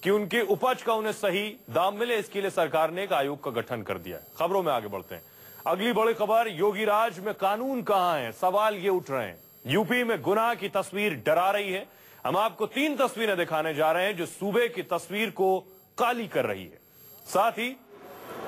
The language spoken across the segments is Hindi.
कि उनकी उपज का उन्हें सही दाम मिले, इसके लिए सरकार ने एक आयोग का गठन कर दिया है। खबरों में आगे बढ़ते हैं। अगली बड़ी खबर, योगी राज में कानून कहां है, सवाल ये उठ रहे हैं। यूपी में गुनाह की तस्वीर डरा रही है। हम आपको 3 तस्वीरें दिखाने जा रहे हैं जो सूबे की तस्वीर को काली कर रही है, साथ ही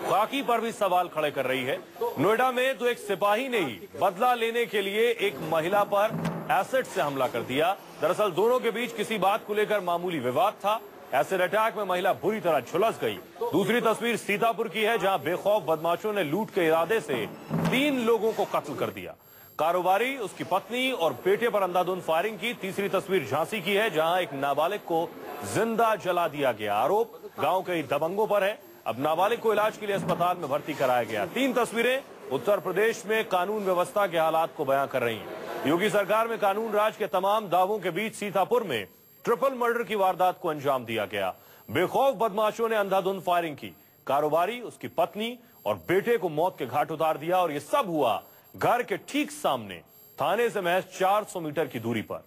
बाकी पर भी सवाल खड़े कर रही है। नोएडा में तो एक सिपाही ने ही बदला लेने के लिए एक महिला पर एसिड से हमला कर दिया। दरअसल दोनों के बीच किसी बात को लेकर मामूली विवाद था। एसिड अटैक में महिला बुरी तरह झुलस गई। दूसरी तस्वीर सीतापुर की है, जहां बेखौफ बदमाशों ने लूट के इरादे से 3 लोगों को कत्ल कर दिया। कारोबारी, उसकी पत्नी और बेटे पर अंधाधुंध फायरिंग की। तीसरी तस्वीर झांसी की है, जहां एक नाबालिग को जिंदा जला दिया गया। आरोप गांव के दबंगों पर है। अब नाबालिग को इलाज के लिए अस्पताल में भर्ती कराया गया। 3 तस्वीरें उत्तर प्रदेश में कानून व्यवस्था के हालात को बयां कर रही हैं। योगी सरकार में कानून राज के तमाम दावों के बीच सीतापुर में ट्रिपल मर्डर की वारदात को अंजाम दिया गया। बेखौफ बदमाशों ने अंधाधुंध फायरिंग की। कारोबारी, उसकी पत्नी और बेटे को मौत के घाट उतार दिया और यह सब हुआ घर के ठीक सामने, थाने से महज 400 मीटर की दूरी पर।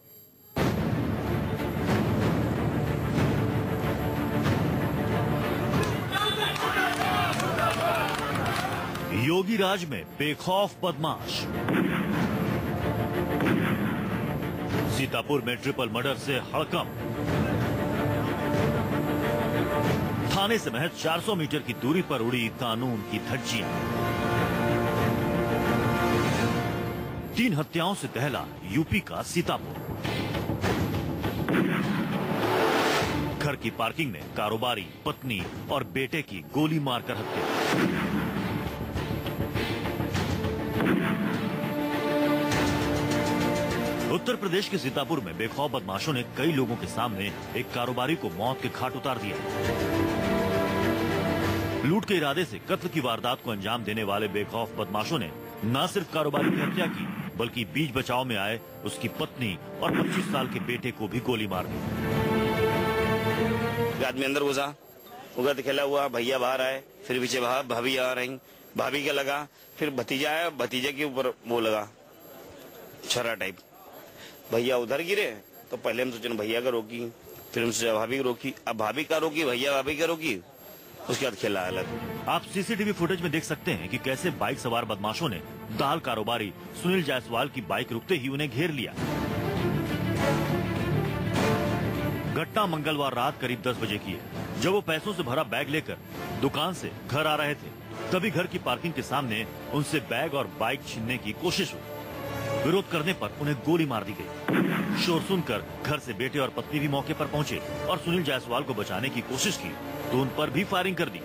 योगी राज में बेखौफ बदमाश। सीतापुर में ट्रिपल मर्डर से हड़कंप। थाने से महज 400 मीटर की दूरी पर उड़ी कानून की धज्जियां। 3 हत्याओं से दहला यूपी का सीतापुर। घर की पार्किंग में कारोबारी, पत्नी और बेटे की गोली मारकर हत्या। उत्तर प्रदेश के सीतापुर में बेखौफ बदमाशों ने कई लोगों के सामने एक कारोबारी को मौत के घाट उतार दिया। लूट के इरादे से कत्ल की वारदात को अंजाम देने वाले बेखौफ बदमाशों ने न सिर्फ कारोबारी की हत्या की, बल्कि बीच बचाव में आए उसकी पत्नी और 25 साल के बेटे को भी गोली मार दी। आदमी अंदर घुसा, उगत खेला हुआ, भैया बाहर आए, फिर पीछे भाभी आ रही, भाभी का लगा, फिर भतीजा आया, भतीजे के ऊपर वो लगा छर्रा टाइप। भैया उधर गिरे तो पहले हम सोचे भैया का रोकी, फिर हम सोचा भाभी को रोकी, अब भाभी का रोकी, भैया भाभी का रोकी, उसके बाद खेला अलग। आप सीसीटीवी फुटेज में देख सकते हैं कि कैसे बाइक सवार बदमाशों ने दाल कारोबारी सुनील जायसवाल की बाइक रुकते ही उन्हें घेर लिया। घटना मंगलवार रात करीब 10 बजे की है, जब वो पैसों से भरा बैग लेकर दुकान से घर आ रहे थे। तभी घर की पार्किंग के सामने उनसे बैग और बाइक छीनने की कोशिश हुई। विरोध करने पर उन्हें गोली मार दी गई। शोर सुनकर घर से बेटे और पत्नी भी मौके पर पहुंचे और सुनील जायसवाल को बचाने की कोशिश की तो उन पर भी फायरिंग कर दी।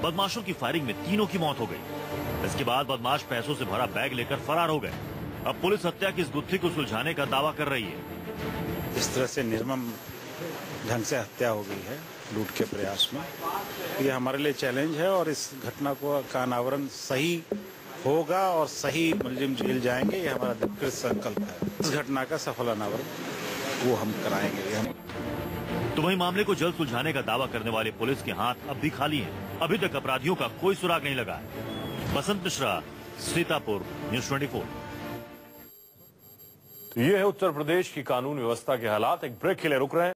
बदमाशों की फायरिंग में तीनों की मौत हो गई। इसके बाद बदमाश पैसों से भरा बैग लेकर फरार हो गए। अब पुलिस हत्या की इस गुत्थी को सुलझाने का दावा कर रही है। इस तरह से निर्मम ढंग से हत्या हो गई है लूट के प्रयास में। ये हमारे लिए चैलेंज है और इस घटना का अनावरण सही होगा और सही मुलजिम जेल जाएंगे, ये हमारा दृढ़ संकल्प है। इस घटना का सफल अनावरण वो हम कराएंगे। तो वही मामले को जल्द सुलझाने का दावा करने वाले पुलिस के हाथ अब भी खाली हैं। अभी तक अपराधियों का कोई सुराग नहीं लगा है। बसंत मिश्रा, सीतापुर, न्यूज़ 24। तो ये है उत्तर प्रदेश की कानून व्यवस्था के हालात। एक ब्रेक के लिए रुक रहे हैं।